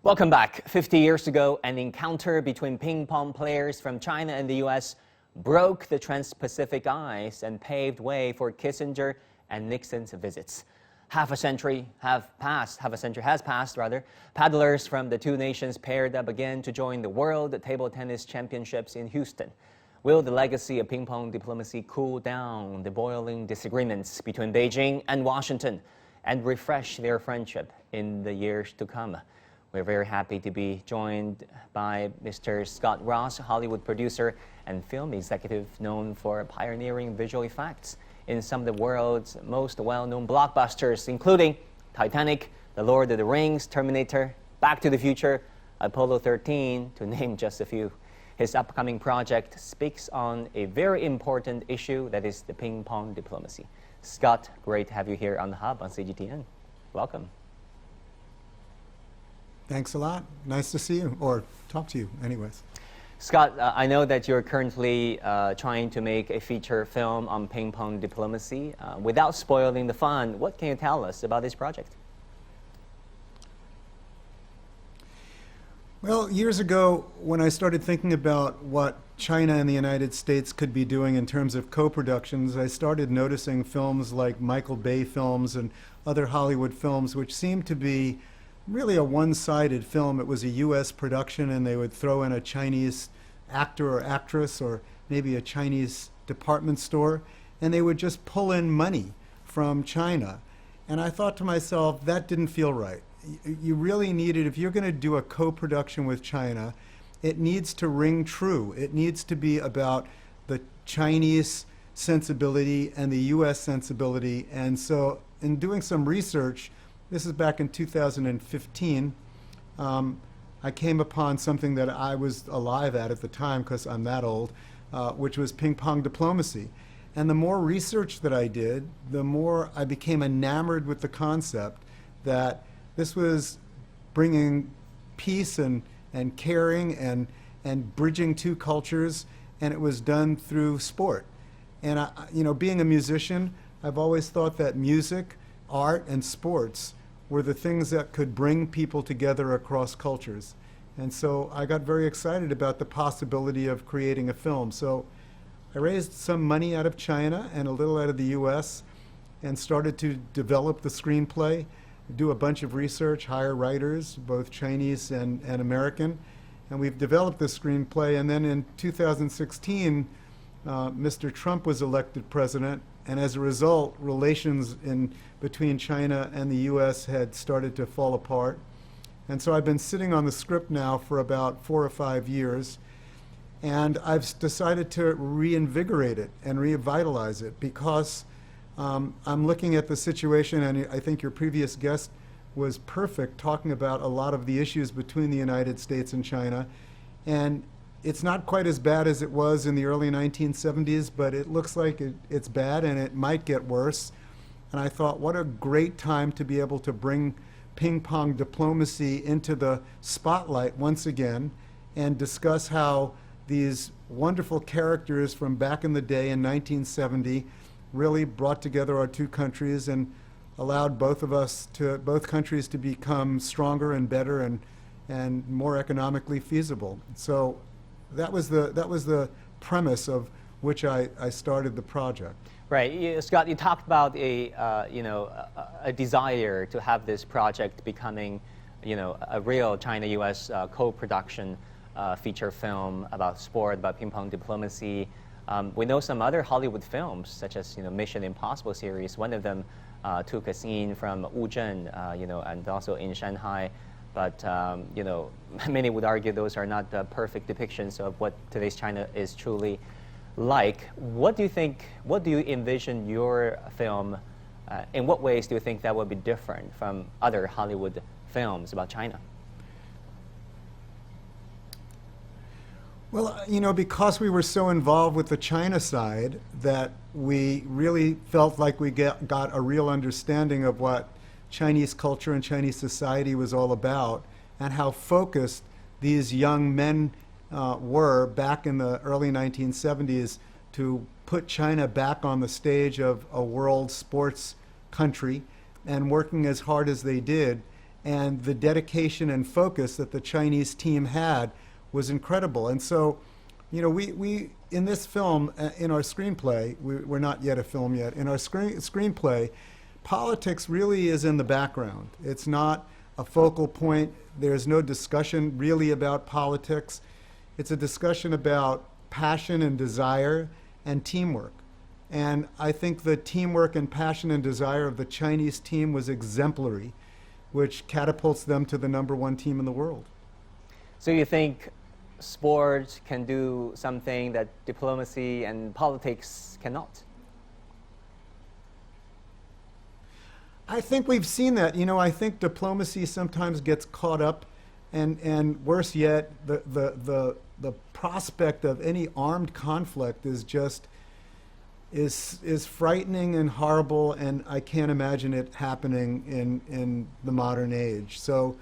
Welcome back. 50 years ago, an encounter between ping pong players from China and the U.S. broke the trans-Pacific ice and paved way for Kissinger and Nixon's visits. Half a century has passed. Paddlers from the two nations paired up again to join the World Table Tennis Championships in Houston. Will the legacy of ping-pong diplomacy cool down the boiling disagreements between Beijing and Washington and refresh their friendship in the years to come? We're very happy to be joined by Mr. Scott Ross, Hollywood producer and film executive known for pioneering visual effects in some of the world's most well-known blockbusters, including Titanic, The Lord of the Rings, Terminator, Back to the Future, Apollo 13, to name just a few. His upcoming project speaks on a very important issue, that is the ping-pong diplomacy. Scott, great to have you here on the Hub on CGTN. Welcome. Thanks a lot. Nice to see you, or talk to you anyways. Scott, I know that you're currently trying to make a feature film on ping-pong diplomacy. Without spoiling the fun, what can you tell us about this project? Well, years ago, when I started thinking about what China and the United States could be doing in terms of co-productions, I started noticing films like Michael Bay films and other Hollywood films, which seemed to be really a one-sided film. It was a U.S. production, and they would throw in a Chinese actor or actress or maybe a Chinese department store, and they would just pull in money from China. And I thought to myself, that didn't feel right. You really needed, if you're going to do a co-production with China, it needs to ring true. It needs to be about the Chinese sensibility and the U.S. sensibility. And so in doing some research, this is back in 2015, I came upon something that I was alive at the time, because I'm that old, which was ping-pong diplomacy. And the more research that I did, the more I became enamored with the concept that this was bringing peace and caring and bridging two cultures, and it was done through sport. And being a musician, I've always thought that music, art, and sports were the things that could bring people together across cultures. And so I got very excited about the possibility of creating a film. So I raised some money out of China and a little out of the US and started to develop the screenplay, do a bunch of research, hire writers, both Chinese and American. And we've developed the screenplay. And then in 2016, Mr. Trump was elected president. And as a result, relations between China and the U.S. had started to fall apart. And so I've been sitting on the script now for about 4 or 5 years. And I've decided to reinvigorate it and revitalize it because I'm looking at the situation, and I think your previous guest was perfect, talking about a lot of the issues between the United States and China. And it's not quite as bad as it was in the early 1970s, but it looks like it's bad, and it might get worse. And I thought, what a great time to be able to bring ping-pong diplomacy into the spotlight once again and discuss how these wonderful characters from back in the day in 1970 really brought together our two countries and allowed both countries to become stronger and better and more economically feasible. So that was the premise of which I started the project. Right, Scott, you talked about a desire to have this project becoming, a real China-U.S. co-production feature film about sport, about ping-pong diplomacy. We know some other Hollywood films, such as Mission Impossible series. One of them took a scene from Wuzhen, and also in Shanghai. But many would argue those are not the perfect depictions of what today's China is truly like. What do you think? What do you envision your film? In what ways do you think that would be different from other Hollywood films about China? Well, because we were so involved with the China side that we really felt like we got a real understanding of what Chinese culture and Chinese society was all about, and how focused these young men were back in the early 1970s to put China back on the stage of a world sports country, and working as hard as they did. and the dedication and focus that the Chinese team had was incredible. And so, you know, we in this film, in our screenplay, we're not yet a film yet, in our screenplay, politics really is in the background. It's not a focal point. There's no discussion really about politics. It's a discussion about passion and desire and teamwork. And I think the teamwork and passion and desire of the Chinese team was exemplary, which catapults them to the #1 team in the world. So you think sport can do something that diplomacy and politics cannot? I think we've seen that. You know, I think diplomacy sometimes gets caught up, and worse yet, the prospect of any armed conflict is just is frightening and horrible, and I can't imagine it happening in the modern age. So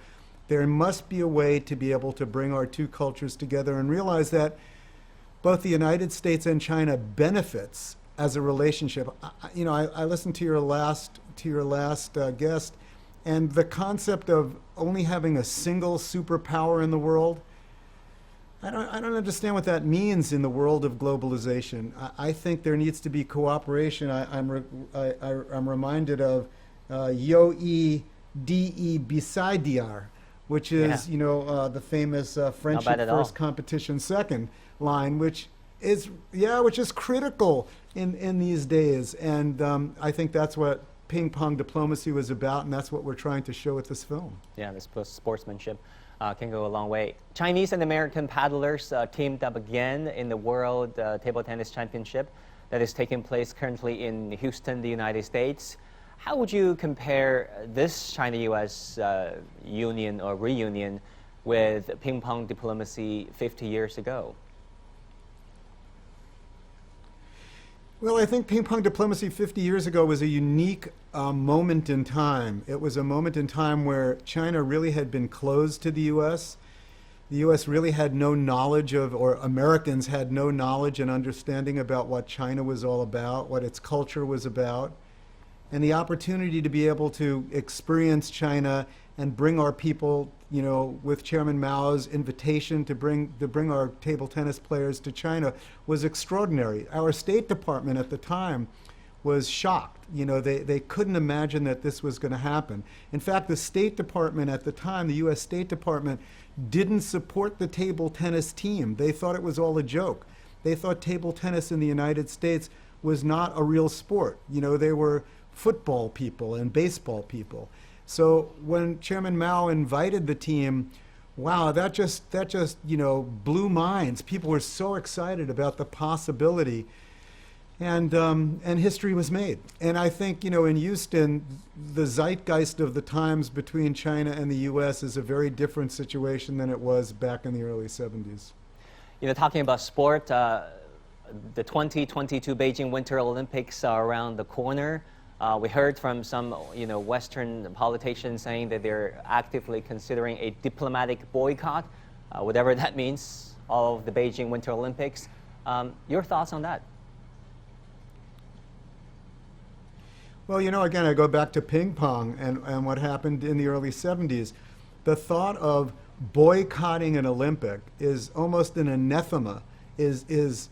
there must be a way to be able to bring our two cultures together and realize that both the United States and China benefits as a relationship. You know, I listened to your last guest, and the concept of only having a single superpower in the world, I don't understand what that means in the world of globalization. I think there needs to be cooperation. I'm reminded of Yo-E D-E Beside-Diar, which is, you know, the famous friendship first, competition second line, which is critical in these days. And I think that's what Ping-pong Diplomacy was about, and that's what we're trying to show with this film. Yeah, this sportsmanship can go a long way. Chinese and American paddlers teamed up again in the World Table Tennis Championship that is taking place currently in Houston, the United States. How would you compare this China-U.S. union or reunion with Ping-pong Diplomacy 50 years ago? Well, I think Ping-pong Diplomacy 50 years ago was a unique moment in time. It was a moment in time where China really had been closed to the U.S. The U.S. really had no knowledge of, or Americans had no knowledge and understanding about what China was all about, what its culture was about. And the opportunity to be able to experience China and bring our people, you know, with Chairman Mao's invitation to bring our table tennis players to China was extraordinary. Our State Department at the time was shocked. You know, they couldn't imagine that this was going to happen. In fact, the State Department at the time, the U.S. State Department, didn't support the table tennis team. They thought it was all a joke. They thought table tennis in the United States was not a real sport. You know, they were football people and baseball people. So when Chairman Mao invited the team, wow, that just you know, blew minds. People were so excited about the possibility, and history was made. And I think, you know, in Houston, the zeitgeist of the times between China and the U.S. is a very different situation than it was back in the early 70s. You know, talking about sport, the 2022 Beijing Winter Olympics are around the corner. We heard from some, you know, Western politicians saying that they're actively considering a diplomatic boycott, whatever that means, of the Beijing Winter Olympics. Your thoughts on that? Well, you know, again, I go back to ping pong and what happened in the early 70s. The thought of boycotting an Olympic is almost an anathema, is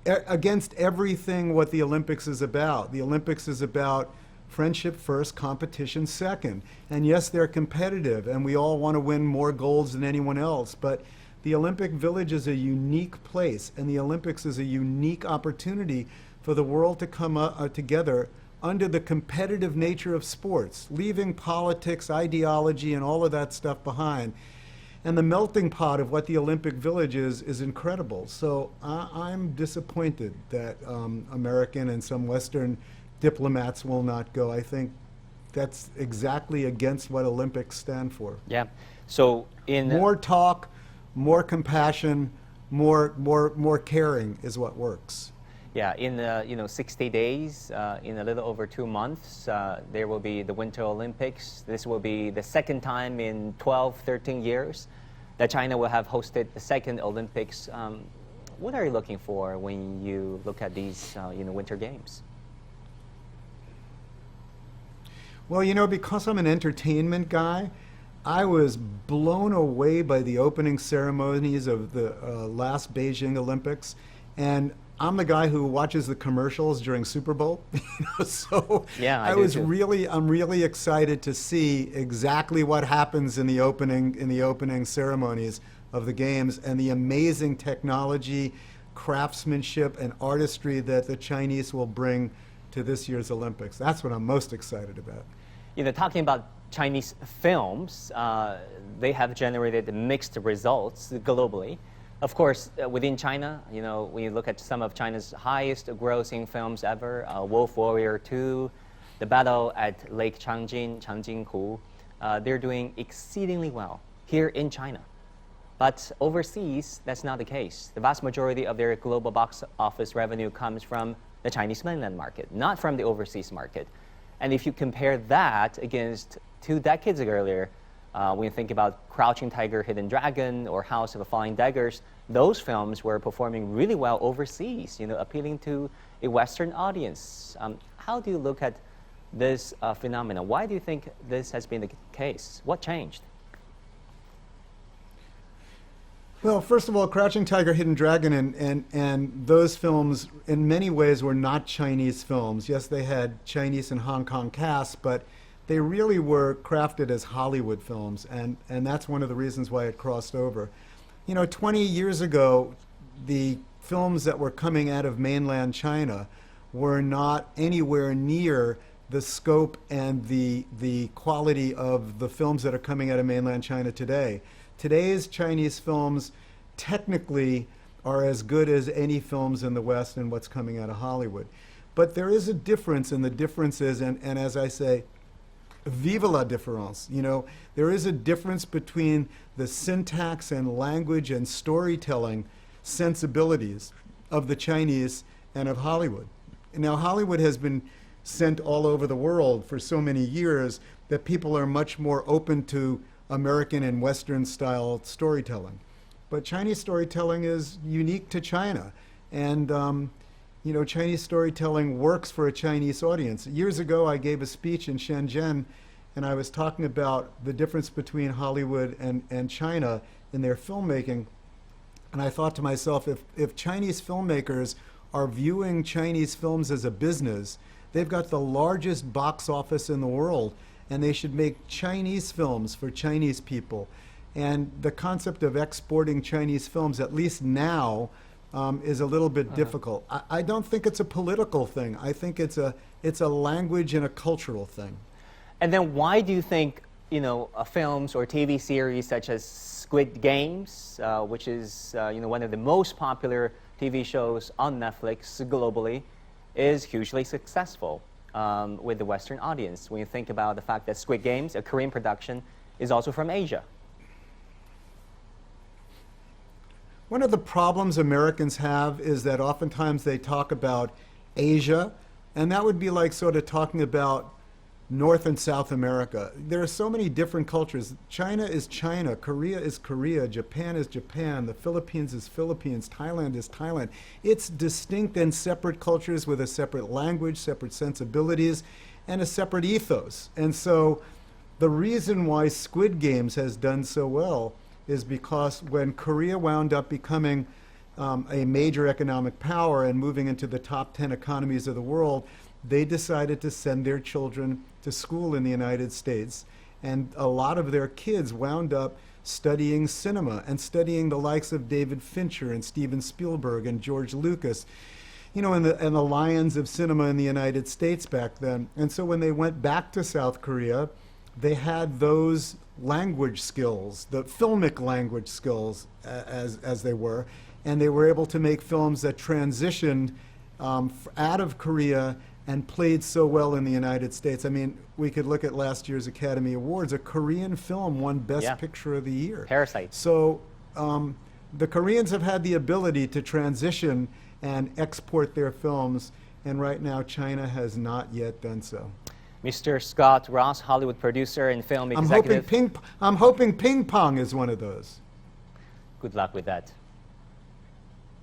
against everything what the Olympics is about. The Olympics is about friendship first, competition second. And yes, they're competitive, and we all want to win more golds than anyone else, but the Olympic Village is a unique place, and the Olympics is a unique opportunity for the world to come together under the competitive nature of sports, leaving politics, ideology, and all of that stuff behind. And the melting pot of what the Olympic Village is incredible. So I'm disappointed that American and some Western diplomats will not go. I think that's exactly against what Olympics stand for. Yeah. So in more talk, more compassion, more caring is what works. Yeah, in you know, 60 days, in a little over 2 months, there will be the Winter Olympics. This will be the second time in 12, 13 years that China will have hosted the second Olympics. What are you looking for when you look at these you know, Winter Games? Well, you know, because I'm an entertainment guy, I was blown away by the opening ceremonies of the last Beijing Olympics, and I'm the guy who watches the commercials during Super Bowl. So Yeah, I'm really excited to see exactly what happens in the opening ceremonies of the games, and the amazing technology, craftsmanship, and artistry that the Chinese will bring to this year's Olympics. That's what I'm most excited about. You know, talking about Chinese films, they have generated mixed results globally. Of course, within China, you know, when you look at some of China's highest grossing films ever, Wolf Warrior 2, The Battle at Lake Changjin-Hu, they're doing exceedingly well here in China. But overseas, that's not the case. The vast majority of their global box office revenue comes from the Chinese mainland market, not from the overseas market. And if you compare that against 2 decades earlier, when you think about Crouching Tiger, Hidden Dragon, or House of Flying Daggers, those films were performing really well overseas, you know, appealing to a Western audience. How do you look at this phenomenon? Why do you think this has been the case? What changed? Well, first of all, Crouching Tiger, Hidden Dragon, and those films in many ways were not Chinese films. Yes, they had Chinese and Hong Kong casts, but they really were crafted as Hollywood films, and that's one of the reasons why it crossed over. You know, 20 years ago, the films that were coming out of mainland China were not anywhere near the scope and the quality of the films that are coming out of mainland China today. Today's Chinese films technically are as good as any films in the West and what's coming out of Hollywood. But there is a difference, and the difference is, and as I say, vive la différence. You know, there is a difference between the syntax and language and storytelling sensibilities of the Chinese and of Hollywood. Now, Hollywood has been sent all over the world for so many years that people are much more open to American and Western style storytelling. But Chinese storytelling is unique to China. And you know, Chinese storytelling works for a Chinese audience. Years ago, I gave a speech in Shenzhen, and I was talking about the difference between Hollywood and China in their filmmaking. And I thought to myself, if Chinese filmmakers are viewing Chinese films as a business, they've got the largest box office in the world, and they should make Chinese films for Chinese people. And the concept of exporting Chinese films, at least now, is a little bit difficult. I don't think it's a political thing. I think it's a language and a cultural thing. And then why do you think, you know, films or TV series such as Squid Games, which is you know, one of the most popular TV shows on Netflix globally, is hugely successful with the Western audience? When you think about the fact that Squid Games, a Korean production, is also from Asia. One of the problems Americans have is that oftentimes they talk about Asia, and that would be like sort of talking about North and South America. There are so many different cultures. China is China, Korea is Korea, Japan is Japan, the Philippines is Philippines, Thailand is Thailand. It's distinct and separate cultures with a separate language, separate sensibilities, and a separate ethos. And so the reason why Squid Games has done so well is because when Korea wound up becoming a major economic power and moving into the top 10 economies of the world, they decided to send their children to school in the United States. And a lot of their kids wound up studying cinema and studying the likes of David Fincher and Steven Spielberg and George Lucas, you know, and the lions of cinema in the United States back then. And so when they went back to South Korea, they had those language skills, the filmic language skills as they were, and they were able to make films that transitioned out of Korea and played so well in the United States. I mean, we could look at last year's Academy Awards. A Korean film won Best Picture of the Year. Parasite. So the Koreans have had the ability to transition and export their films, and right now China has not yet done so. Mr. Scott Ross, Hollywood producer and film executive. I'm hoping Ping-pong is one of those. Good luck with that.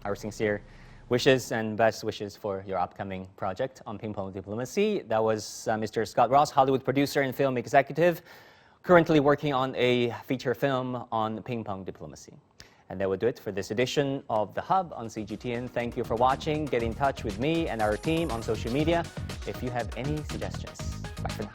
Our sincere wishes and best wishes for your upcoming project on Ping-pong Diplomacy. That was Mr. Scott Ross, Hollywood producer and film executive, currently working on a feature film on Ping-pong Diplomacy. And that will do it for this edition of The Hub on CGTN. Thank you for watching. Get in touch with me and our team on social media if you have any suggestions. Bye for now.